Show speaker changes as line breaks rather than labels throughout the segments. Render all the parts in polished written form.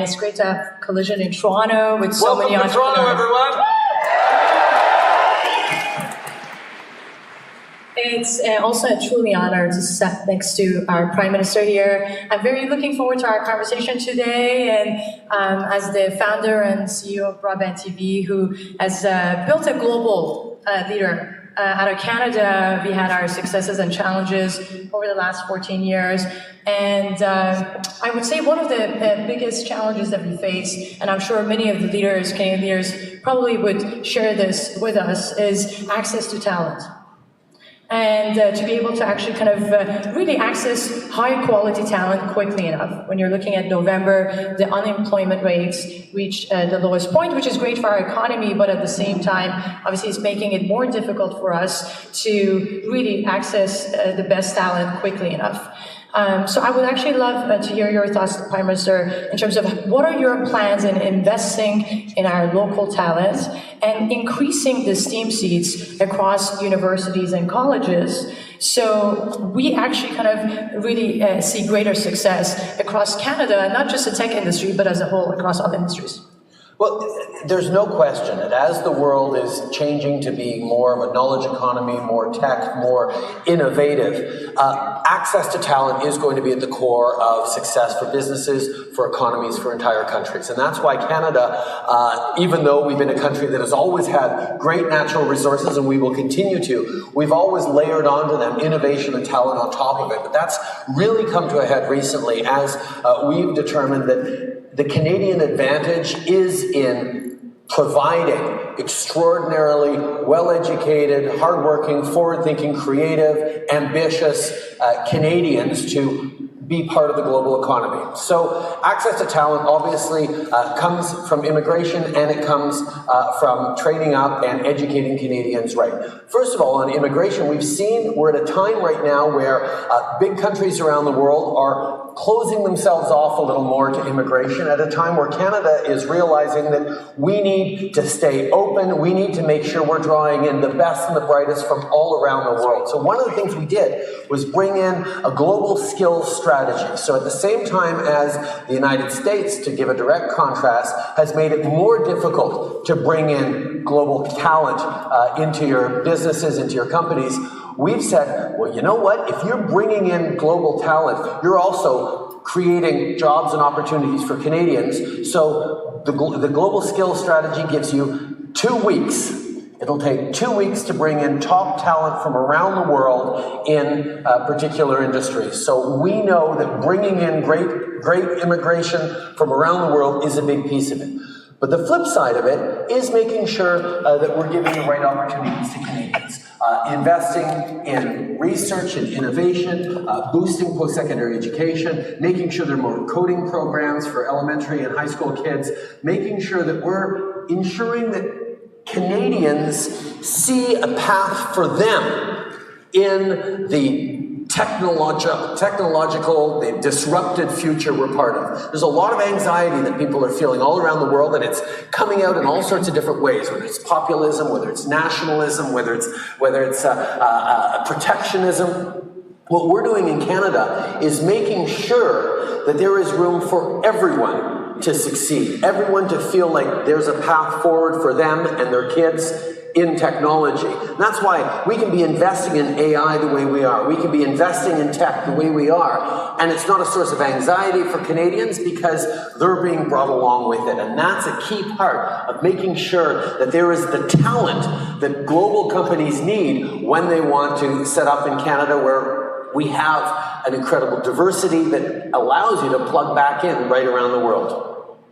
it's great to have Collision in Toronto with so many entrepreneurs.
Welcome to Toronto, everyone!
It's also a truly honor to sit next to our Prime Minister here. I'm very looking forward to our conversation today, and as the founder and CEO of Broadband TV, who has built a global leader out of Canada. We had our successes and challenges over the last 14 years. And I would say one of the biggest challenges that we face, and I'm sure many of the leaders, Canadian leaders, probably would share this with us, is access to talent. And to be able to actually kind of really access high quality talent quickly enough. When you're looking at November, the unemployment rates reached the lowest point, which is great for our economy, but at the same time, obviously it's making it more difficult for us to really access the best talent quickly enough. So I would actually love to hear your thoughts, Prime Minister, in terms of what are your plans in investing in our local talent and increasing the STEAM seats across universities and colleges, so we actually kind of really see greater success across Canada, not just the tech industry, but as a whole across all industries.
Well, there's no question that as the world is changing to be more of a knowledge economy, more tech, more innovative, access to talent is going to be at the core of success for businesses, for economies, for entire countries. And that's why Canada, even though we've been a country that has always had great natural resources, and we will continue to, we've always layered onto them innovation and talent on top of it. But that's really come to a head recently as we've determined that the Canadian advantage is in providing extraordinarily well-educated, hardworking, forward-thinking, creative, ambitious Canadians to be part of the global economy. So access to talent obviously comes from immigration, and it comes from training up and educating Canadians right. First of all, on immigration, we've seen we're at a time right now where big countries around the world are closing themselves off a little more to immigration at a time where Canada is realizing that we need to stay open, we need to make sure we're drawing in the best and the brightest from all around the world. So one of the things we did was bring in a global skills strategy. So at the same time as the United States, to give a direct contrast, has made it more difficult to bring in global talent into your businesses, into your companies, we've said, well, you know what? If you're bringing in global talent, you're also creating jobs and opportunities for Canadians. So the global skills strategy gives you 2 weeks. It'll take 2 weeks to bring in top talent from around the world in particular industries. So we know that bringing in great immigration from around the world is a big piece of it. But the flip side of it is making sure that we're giving the right opportunities to Canadians. Investing in research and innovation, boosting post-secondary education, making sure there are more coding programs for elementary and high school kids, making sure that we're ensuring that Canadians see a path for them in the technological, the disrupted future we're part of. There's a lot of anxiety that people are feeling all around the world, and it's coming out in all sorts of different ways, whether it's populism, whether it's nationalism, whether it's protectionism. What we're doing in Canada is making sure that there is room for everyone to succeed, everyone to feel like there's a path forward for them and their kids in technology. And that's why we can be investing in AI the way we are. We can be investing in tech the way we are. And it's not a source of anxiety for Canadians because they're being brought along with it. And that's a key part of making sure that there is the talent that global companies need when they want to set up in Canada, where we have an incredible diversity that allows you to plug back in right around the world.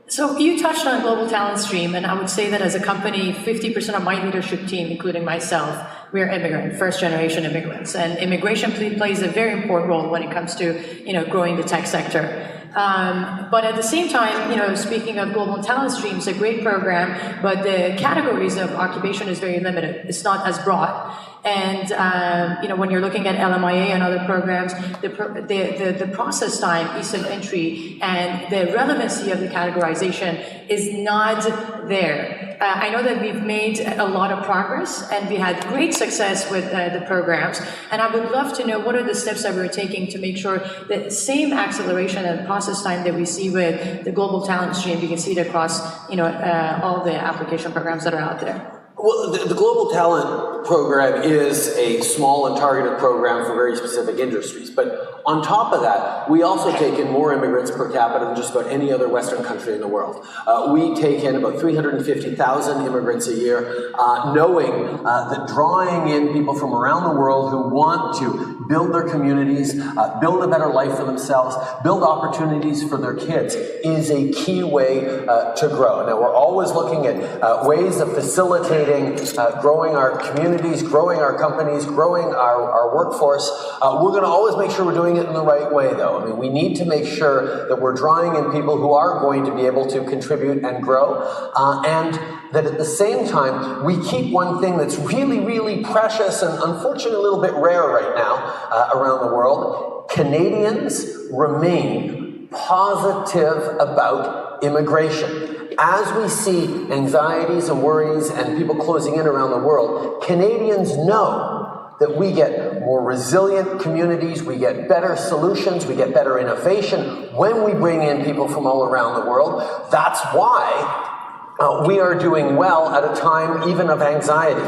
So you touched on global talent stream, and I would say that as a company, 50% of my leadership team, including myself, we're immigrant, first-generation immigrants, and immigration plays a very important role when it comes to growing the tech sector. But at the same time, speaking of global talent streams, a great program, but the categories of occupation is very limited. It's not as broad. And when you're looking at LMIA and other programs, the process time, ease of entry, and the relevancy of the categorization is not there. I know that we've made a lot of progress, and we had great success with the programs, and I would love to know what are the steps that we're taking to make sure that the same acceleration and process time that we see with the global talent stream, we can see it across all the application programs that are out there.
Well, the Global Talent Program is a small and targeted program for very specific industries. But on top of that, we also take in more immigrants per capita than just about any other Western country in the world. We take in about 350,000 immigrants a year, knowing that drawing in people from around the world who want to build their communities, build a better life for themselves, build opportunities for their kids is a key way to grow. Now, we're always looking at ways of facilitating growing our communities, growing our companies, growing our workforce. We're going to always make sure we're doing it in the right way, though. I mean, we need to make sure that we're drawing in people who are going to be able to contribute and grow, and that at the same time, we keep one thing that's really, really precious and unfortunately a little bit rare right now around the world. Canadians remain positive about immigration. As we see anxieties and worries and people closing in around the world, Canadians know that we get more resilient communities, we get better solutions, we get better innovation when we bring in people from all around the world. That's why we are doing well at a time even of anxiety.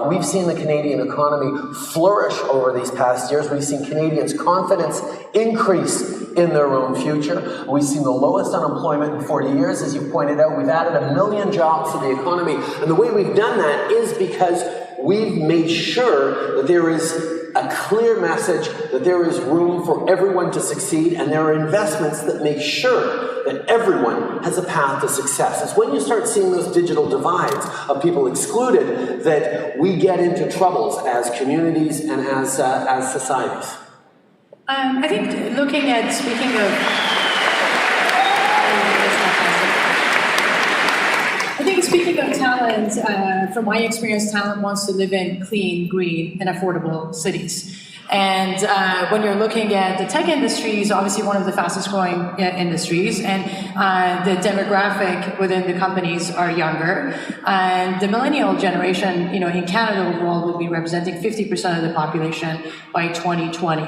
We've seen the Canadian economy flourish over these past years. We've seen Canadians' confidence increase in their own future. We've seen the lowest unemployment in 40 years, as you pointed out. We've added 1 million jobs to the economy. And the way we've done that is because we've made sure that there is a clear message that there is room for everyone to succeed, and there are investments that make sure that everyone has a path to success. It's when you start seeing those digital divides of people excluded that we get into troubles as communities and as societies.
I think speaking of talent, from my experience, talent wants to live in clean, green, and affordable cities. And when you're looking at the tech industry, is obviously one of the fastest growing industries, and the demographic within the companies are younger. And the millennial generation, in Canada overall, will be representing 50% of the population by 2020.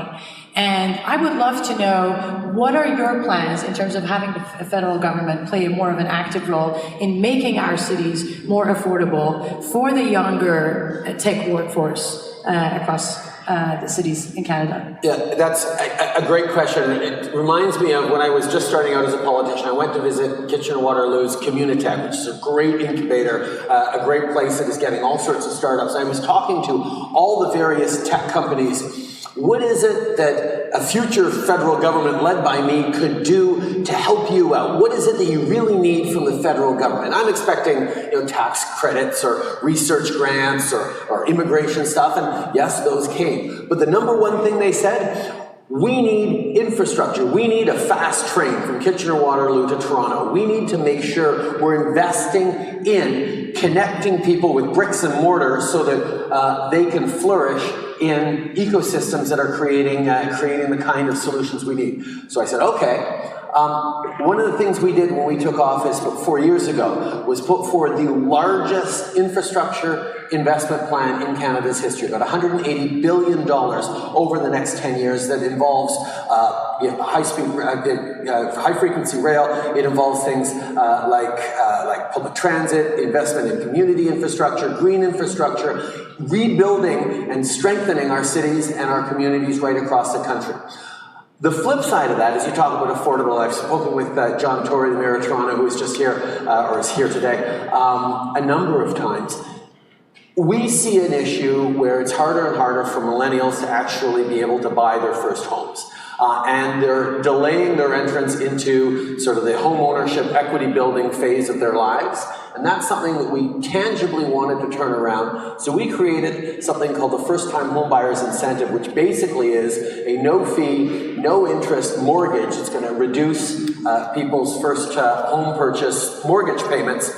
And I would love to know, what are your plans in terms of having the federal government play more of an active role in making our cities more affordable for the younger tech workforce across the cities in Canada? Yeah,
that's a great question. It reminds me of when I was just starting out as a politician. I went to visit Kitchener-Waterloo's Communitech, which is a great incubator, a great place that is getting all sorts of startups. I was talking to all the various tech companies. What is it that a future federal government led by me could do to help you out? What is it that you really need from the federal government? I'm expecting tax credits or research grants or immigration stuff, and yes, those came. But the number one thing they said, we need infrastructure. We need a fast train from Kitchener-Waterloo to Toronto. We need to make sure we're investing in connecting people with bricks and mortar so that they can flourish in ecosystems that are creating the kind of solutions we need. So I said, okay. One of the things we did when we took office 4 years ago was put forward the largest infrastructure investment plan in Canada's history, about $180 billion over the next 10 years that involves high-frequency rail. It involves things like public transit, investment in community infrastructure, green infrastructure, rebuilding and strengthening our cities and our communities right across the country. The flip side of that is you talk about affordable. I've spoken with John Tory, the Mayor of Toronto, who is just here, or is here today, a number of times. We see an issue where it's harder and harder for millennials to actually be able to buy their first homes. And they're delaying their entrance into sort of the home ownership equity building phase of their lives. And that's something that we tangibly wanted to turn around. So we created something called the First Time Homebuyers Incentive, which basically is a no-fee, no-interest mortgage. It's going to reduce people's first home purchase mortgage payments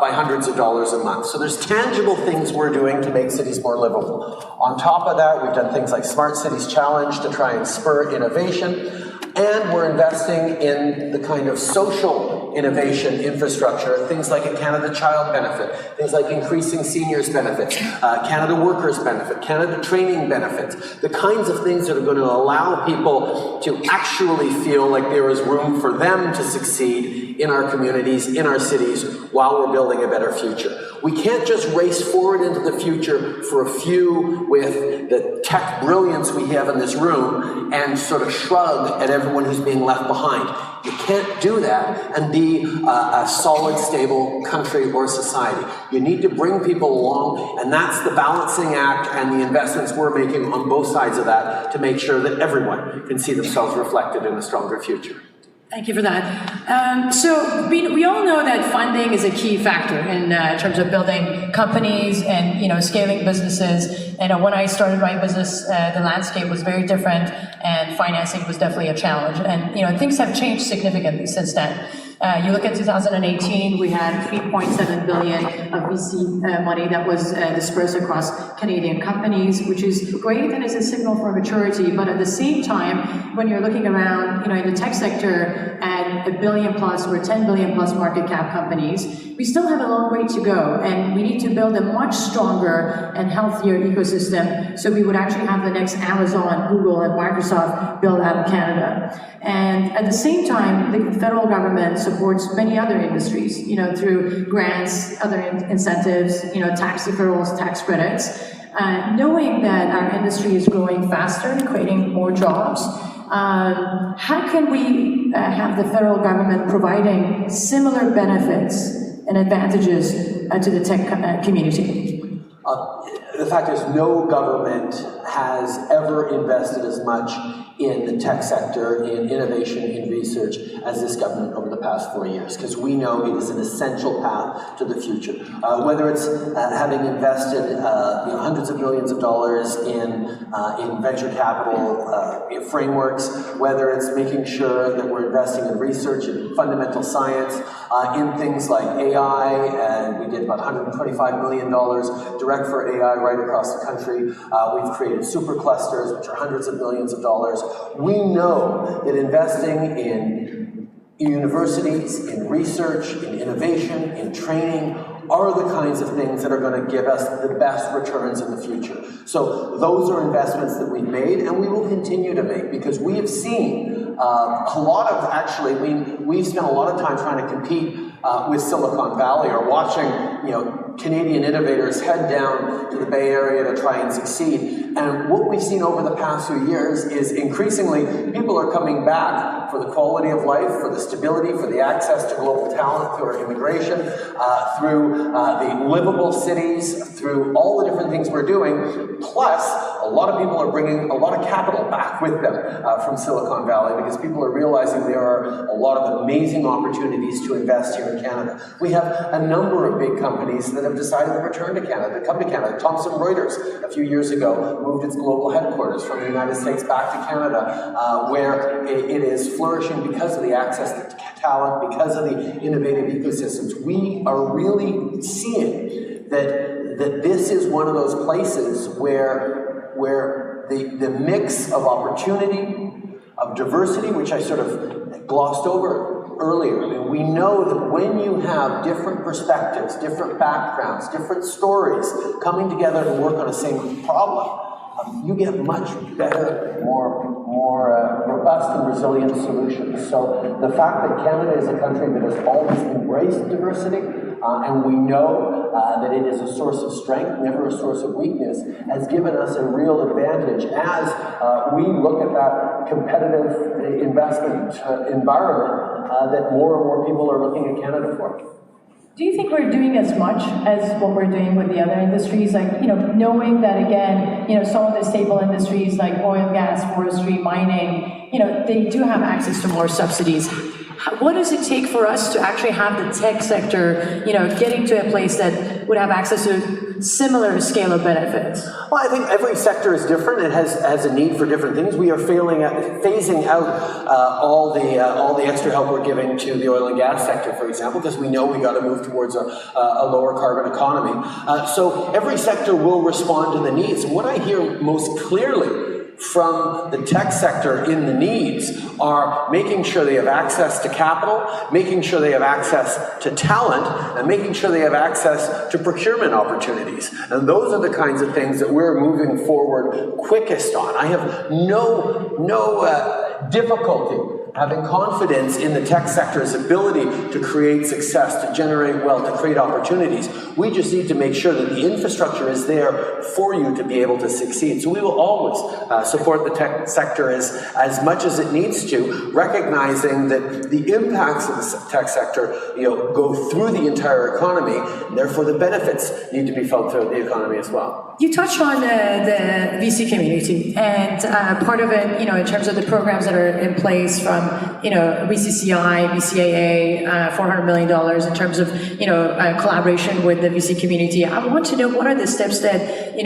by hundreds of dollars a month. So there's tangible things we're doing to make cities more livable. On top of that, we've done things like Smart Cities Challenge to try and spur innovation. And we're investing in the kind of social innovation infrastructure, things like a Canada Child Benefit, things like increasing seniors benefits, Canada Workers Benefit, Canada Training Benefits, the kinds of things that are going to allow people to actually feel like there is room for them to succeed in our communities, in our cities, while we're building a better future. We can't just race forward into the future for a few with the tech brilliance we have in this room and sort of shrug at everyone who's being left behind. You can't do that and be a solid, stable country or society. You need to bring people along, and that's the balancing act and the investments we're making on both sides of that to make sure that everyone can see themselves reflected in a stronger future.
Thank you for that. So we all know that funding is a key factor in terms of building companies and scaling businesses. And when I started my business, the landscape was very different, and financing was definitely a challenge. And things have changed significantly since then. You look at 2018, we had $3.7 billion of VC money that was dispersed across Canadian companies, which is great and is a signal for maturity. But at the same time, when you're looking around, in the tech sector at $1 billion plus or $10 billion plus market cap companies, we still have a long way to go, and we need to build a much stronger and healthier ecosystem so we would actually have the next Amazon, Google, and Microsoft built out of Canada. And at the same time, the federal government supports many other industries, through grants, other incentives, tax deferrals, tax credits. Knowing that our industry is growing faster and creating more jobs, how can we have the federal government providing similar benefits and advantages to the tech community?
The fact is, no government has ever invested as much in the tech sector, in innovation, in research, as this government over the past 4 years, because we know it is an essential path to the future. Whether it's having invested hundreds of millions of dollars in venture capital frameworks, whether it's making sure that we're investing in research in fundamental science, in things like AI, and we did about $125 million direct for AI right across the country. We've created superclusters, which are hundreds of millions of dollars. We know that investing in universities, in research, in innovation, in training, are the kinds of things that are going to give us the best returns in the future. So those are investments that we've made, and we will continue to make, because we have seen a lot of, we've spent a lot of time trying to compete with Silicon Valley, or watching, Canadian innovators head down to the Bay Area to try and succeed. And what we've seen over the past few years is increasingly people are coming back for the quality of life, for the stability, for the access to global talent through our immigration, through the livable cities, through all the different things we're doing. Plus, a lot of people are bringing a lot of capital back with them from Silicon Valley, because people are realizing there are a lot of amazing opportunities to invest here in Canada. We have a number of big companies that have decided to return to Canada, come to Canada. Thomson Reuters, a few years ago, moved its global headquarters from the United States back to Canada, where it is flourishing because of the access to talent, because of the innovative ecosystems. We are really seeing that this is one of those places where the mix of opportunity, of diversity, which I sort of glossed over earlier. We know that when you have different perspectives, different backgrounds, different stories coming together to work on a same problem, you get much better, more robust and resilient solutions. So the fact that Canada is a country that has always embraced diversity, and we know that it is a source of strength, never a source of weakness, has given us a real advantage as we look at that competitive investment environment that more and more people are looking at Canada for.
Do you think we're doing as much as what we're doing with the other industries? Knowing that, again, some of the staple industries like oil, gas, forestry, mining, they do have access to more subsidies. What does it take for us to actually have the tech sector, getting to a place that would have access to similar scale of benefits?
Well, I think every sector is different. It has a need for different things. We are phasing out all the extra help we're giving to the oil and gas sector, for example, because we know we got to move towards a lower carbon economy. So every sector will respond to the needs. And what I hear most clearly from the tech sector in the needs are making sure they have access to capital, making sure they have access to talent, and making sure they have access to procurement opportunities. And those are the kinds of things that we're moving forward quickest on. I have no difficulty having confidence in the tech sector's ability to create success, to generate wealth, to create opportunities. We just need to make sure that the infrastructure is there for you to be able to succeed. So we will always support the tech sector as much as it needs to, recognizing that the impacts of the tech sector go through the entire economy, and therefore the benefits need to be felt throughout the economy as well.
You touched on the VC community, and part of it, in terms of the programs that are in place from, VCCI, VCAA, $400 million in terms of, collaboration with the VC community. I want to know what are the steps that,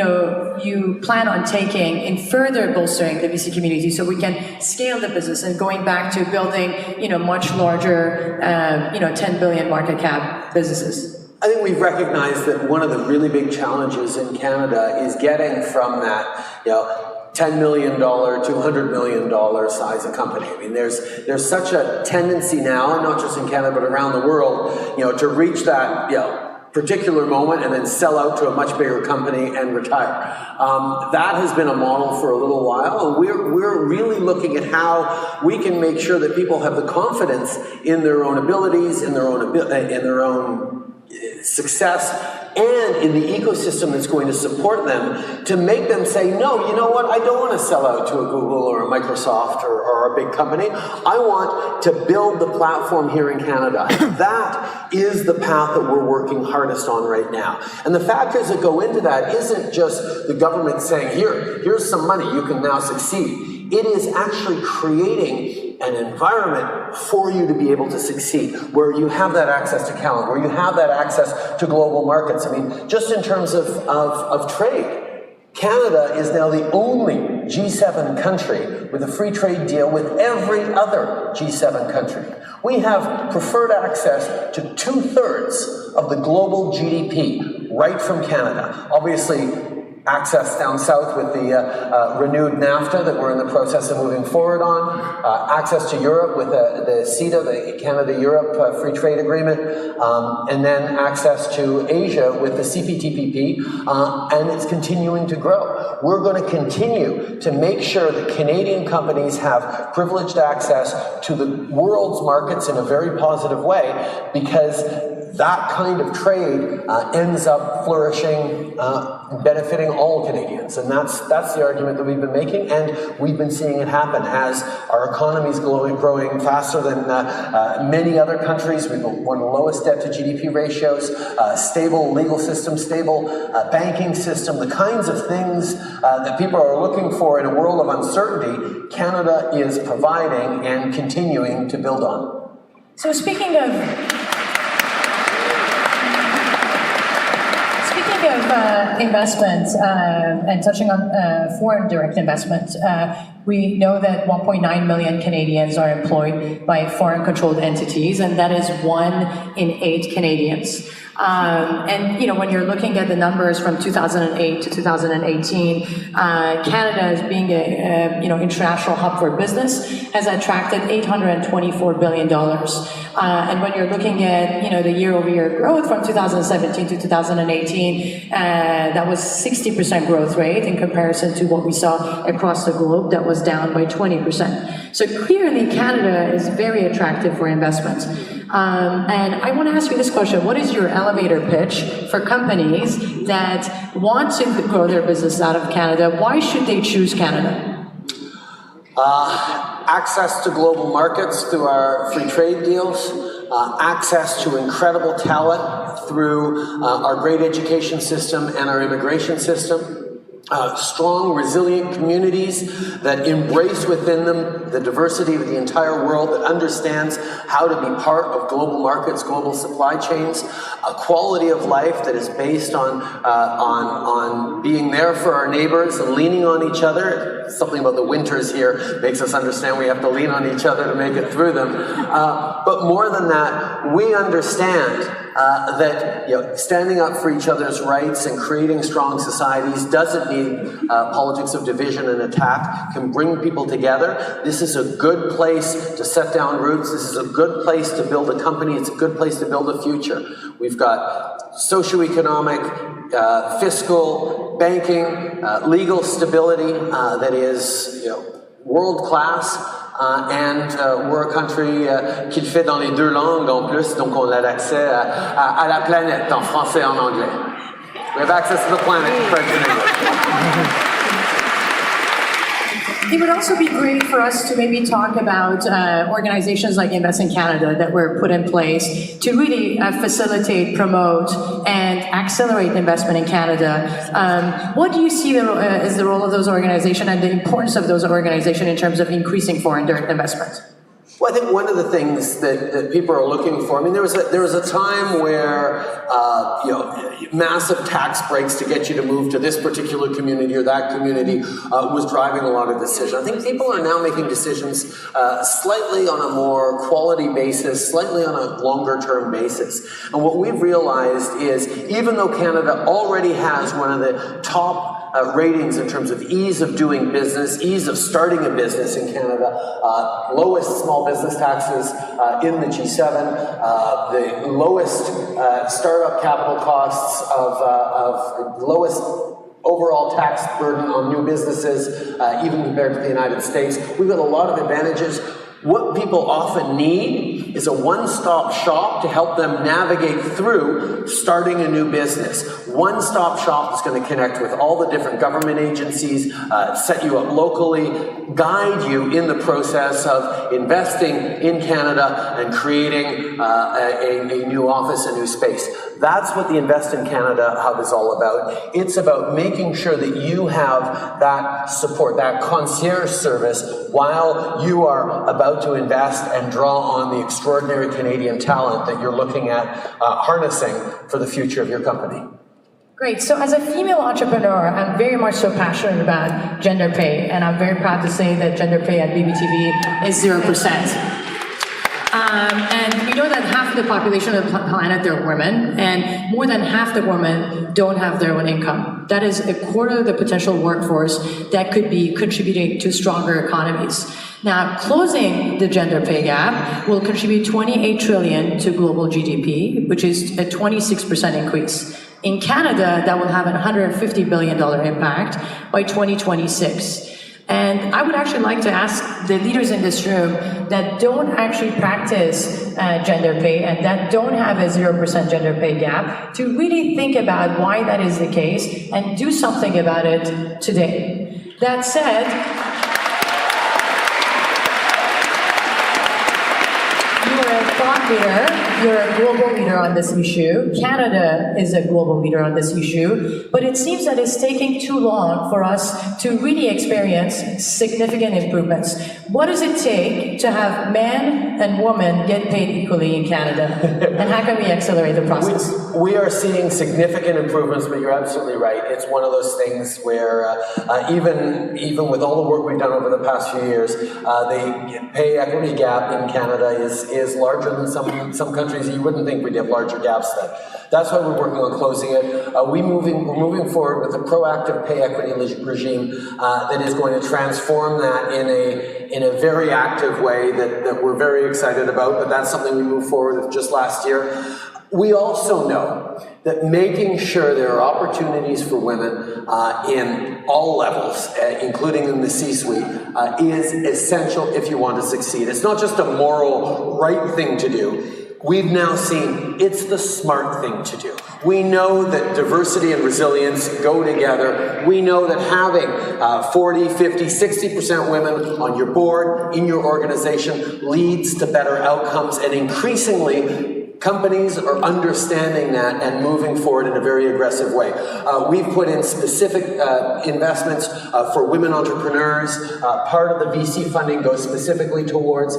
you plan on taking in further bolstering the VC community so we can scale the business and going back to building, much larger, 10 billion market cap businesses.
I think we've recognized that one of the really big challenges in Canada is getting from that, $10 million to $100 million size of company. I mean, there's such a tendency now, and not just in Canada, but around the world, to reach that, particular moment and then sell out to a much bigger company and retire. That has been a model for a little while, and we're really looking at how we can make sure that people have the confidence in their own abilities, in their own success, and in the ecosystem that's going to support them, to make them say, no, you know what, I don't want to sell out to a Google or a Microsoft or a big company. I want to build the platform here in Canada. That is the path that we're working hardest on right now. And the factors that go into that isn't just the government saying, here's some money, you can now succeed. It is actually creating an environment for you to be able to succeed, where you have that access to talent, where you have that access to global markets. I mean, just in terms of trade, Canada is now the only G7 country with a free trade deal with every other G7 country. We have preferred access to 2/3 of the global GDP right from Canada. Obviously, access down south with the renewed NAFTA that we're in the process of moving forward on, access to Europe with the CETA, the Canada-Europe Free Trade Agreement, and then access to Asia with the CPTPP, and it's continuing to grow. We're going to continue to make sure that Canadian companies have privileged access to the world's markets in a very positive way, because that kind of trade ends up flourishing, benefiting all Canadians. And that's the argument that we've been making, and we've been seeing it happen as our economy is growing faster than many other countries. We've one of the lowest debt to GDP ratios, stable legal system, stable banking system, the kinds of things that people are looking for in a world of uncertainty, Canada is providing and continuing to build on.
So speaking of investment and touching on foreign direct investment, we know that 1.9 million Canadians are employed by foreign-controlled entities, and that is 1 in 8 Canadians. And when you're looking at the numbers from 2008 to 2018, Canada, as being a international hub for business, has attracted $824 billion. And when you're looking at the year-over-year growth from 2017 to 2018, that was 60% growth rate in comparison to what we saw across the globe that was down by 20%. So clearly, Canada is very attractive for investment. And I want to ask you this question. What is your elevator pitch for companies that want to grow their business out of Canada? Why should they choose Canada?
Access to global markets through our free trade deals, access to incredible talent through our great education system and our immigration system, strong, resilient communities that embrace within them the diversity of the entire world, that understands how to be part of global markets, global supply chains, a quality of life that is based on being there for our neighbors and leaning on each other. Something about the winters here makes us understand we have to lean on each other to make it through them. But more than that, we understand that standing up for each other's rights and creating strong societies doesn't need politics of division and attack, can bring people together. This is a good place to set down roots. This is a good place to build a company. It's a good place to build a future. We've got socioeconomic, fiscal, banking, legal stability that is world-class. And we're a country qui le fait dans les deux langues en plus, donc on a l'accès à la planète en français et en anglais. We have access to the planet in French and English.
It would also be great for us to maybe talk about organizations like Invest in Canada that were put in place to really facilitate, promote, and accelerate investment in Canada. What do you see as the role of those organizations and the importance of those organizations in terms of increasing foreign direct investment?
Well, I think one of the things that people are looking for, I mean, there was a time where, massive tax breaks to get you to move to this particular community or that community was driving a lot of decisions. I think people are now making decisions slightly on a more quality basis, slightly on a longer-term basis. And what we've realized is, even though Canada already has one of the top ratings in terms of ease of doing business, ease of starting a business in Canada, lowest small business taxes in the G7, the lowest startup capital costs of lowest overall tax burden on new businesses, even compared to the United States. We've got a lot of advantages. What people often need is a one-stop shop to help them navigate through starting a new business. One-stop shop is going to connect with all the different government agencies, set you up locally, guide you in the process of investing in Canada and creating a new office, a new space. That's what the Invest in Canada Hub is all about. It's about making sure that you have that support, that concierge service, while you are about to invest and draw on the extraordinary Canadian talent that you're looking at harnessing for the future of your company.
Great. So as a female entrepreneur, I'm very much so passionate about gender pay, and I'm very proud to say that gender pay at BBTV is 0%. And we know that half of the population of the planet are women, and more than half the women don't have their own income. That is a quarter of the potential workforce that could be contributing to stronger economies. Now, closing the gender pay gap will contribute $28 trillion to global GDP, which is a 26% increase. In Canada, that will have a $150 billion impact by 2026. And I would actually like to ask the leaders in this room that don't actually practice gender pay and that don't have a 0% gender pay gap to really think about why that is the case and do something about it today. That said, you're a global leader on this issue. Canada is a global leader on this issue, but it seems that it's taking too long for us to really experience significant improvements. What does it take to have men and women get paid equally in Canada? And how can we accelerate the process?
We are seeing significant improvements, but you're absolutely right. It's one of those things where even with all the work we've done over the past few years, the pay equity gap in Canada is larger than some countries. You wouldn't think we'd have larger gaps then. That's why we're working on closing it. We're moving forward with a proactive pay equity regime that is going to transform that in a very active way that we're very excited about, but that's something we moved forward with just last year. We also know that making sure there are opportunities for women in all levels, including in the C-suite, is essential if you want to succeed. It's not just a moral right thing to do. We've now seen it's the smart thing to do. We know that diversity and resilience go together. We know that having 40, 50, 60% women on your board, in your organization, leads to better outcomes, and increasingly Companies are understanding that and moving forward in a very aggressive way. We've put in specific investments for women entrepreneurs. Part of the VC funding goes specifically towards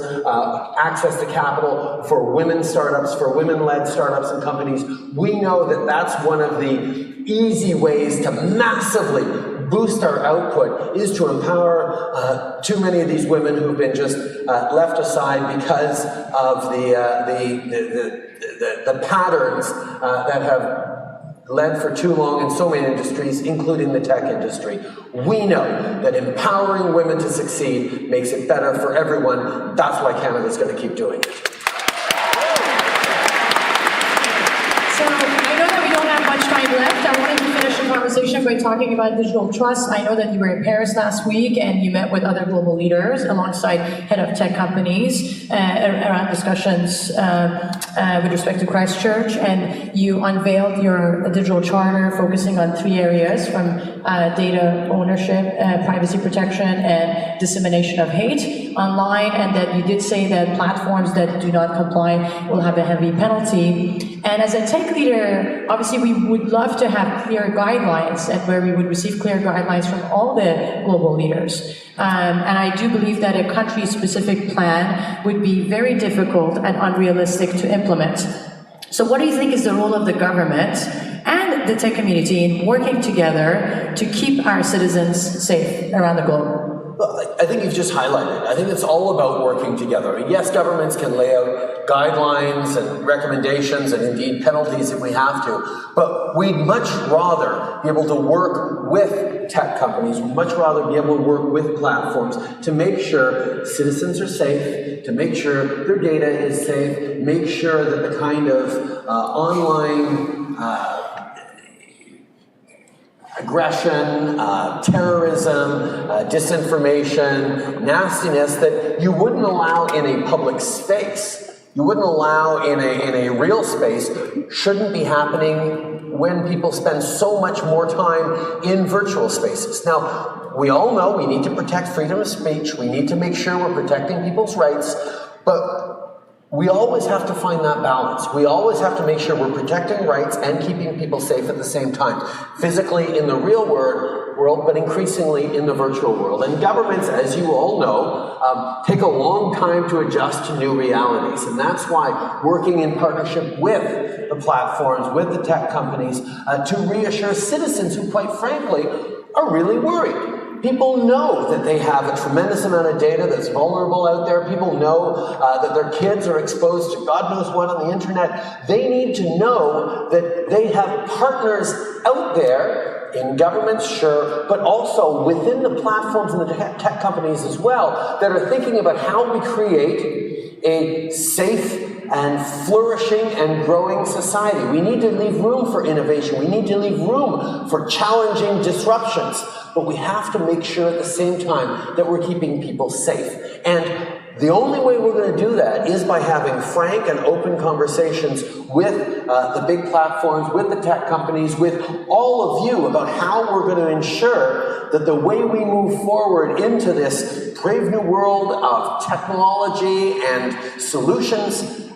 access to capital for women startups, for women-led startups and companies. We know that that's one of the easy ways to massively boost our output, is to empower too many of these women who've been just left aside because of the patterns that have led for too long in so many industries, including the tech industry. We know that empowering women to succeed makes it better for everyone. That's why Canada's going to keep doing it.
So I know that we don't have much time left. I wanted to finish the conversation by talking about digital trust. I know that you were in Paris last week and you met with other global leaders alongside head of tech companies around discussions with respect to Christchurch, and you unveiled your digital charter focusing on 3 areas, from data ownership, privacy protection, and dissemination of hate online, and that you did say that platforms that do not comply will have a heavy penalty. And as a tech leader, obviously we would love to have clear guidelines, and where we would receive clear guidelines from all the global leaders. And I do believe that a country-specific plan would be very difficult and unrealistic to implement. So what do you think is the role of the government and the tech community in working together to keep our citizens safe around the globe?
Well, I think you've just highlighted. I think it's all about working together. I mean, yes, governments can lay out guidelines and recommendations and indeed penalties if we have to, but we'd much rather be able to work with tech companies, we'd much rather be able to work with platforms to make sure citizens are safe, to make sure their data is safe, make sure that the kind of online aggression, terrorism, disinformation, nastiness that you wouldn't allow in a public space, you wouldn't allow in a real space, shouldn't be happening when people spend so much more time in virtual spaces. Now, we all know we need to protect freedom of speech, we need to make sure we're protecting people's rights, but we always have to find that balance. We always have to make sure we're protecting rights and keeping people safe at the same time. Physically in the real world, but increasingly in the virtual world. And governments, as you all know, take a long time to adjust to new realities. And that's why working in partnership with the platforms, with the tech companies, to reassure citizens who, quite frankly, are really worried. People know that they have a tremendous amount of data that's vulnerable out there. People know that their kids are exposed to God knows what on the internet. They need to know that they have partners out there, in governments, sure, but also within the platforms and the tech companies as well, that are thinking about how we create a safe and flourishing and growing society. We need to leave room for innovation. We need to leave room for challenging disruptions. But we have to make sure at the same time that we're keeping people safe. And the only way we're going to do that is by having frank and open conversations with the big platforms, with the tech companies, with all of you about how we're going to ensure that the way we move forward into this brave new world of technology and solutions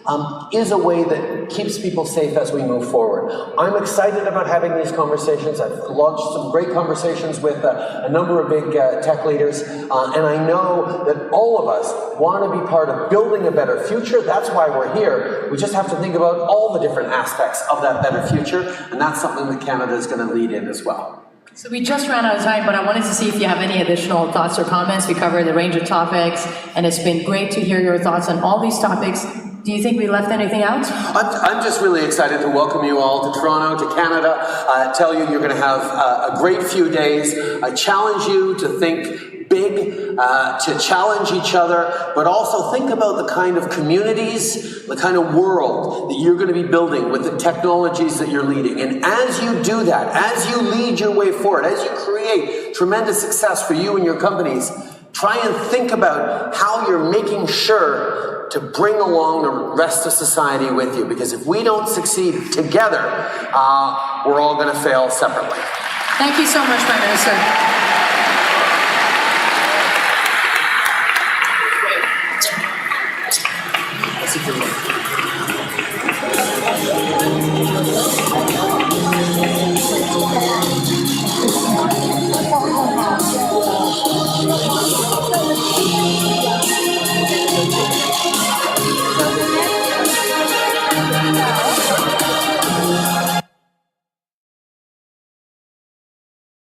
is a way that keeps people safe as we move forward. I'm excited about having these conversations. I've launched some great conversations with a number of big tech leaders, and I know that all of us want to be part of building a better future. That's why we're here. We just have to think about all the different aspects of that better future, and that's something that Canada is going to lead in as well.
So we just ran out of time, but I wanted to see if you have any additional thoughts or comments. We covered a range of topics, and it's been great to hear your thoughts on all these topics. Do you think we left anything out?
I'm just really excited to welcome you all to Toronto, to Canada. Tell you you're going to have a great few days. I challenge you to think big, to challenge each other, but also think about the kind of communities, the kind of world that you're going to be building with the technologies that you're leading. And as you do that, as you lead your way forward, as you create tremendous success for you and your companies, try and think about how you're making sure to bring along the rest of society with you. Because if we don't succeed together, we're all going to fail separately.
Thank you so much, Prime Minister.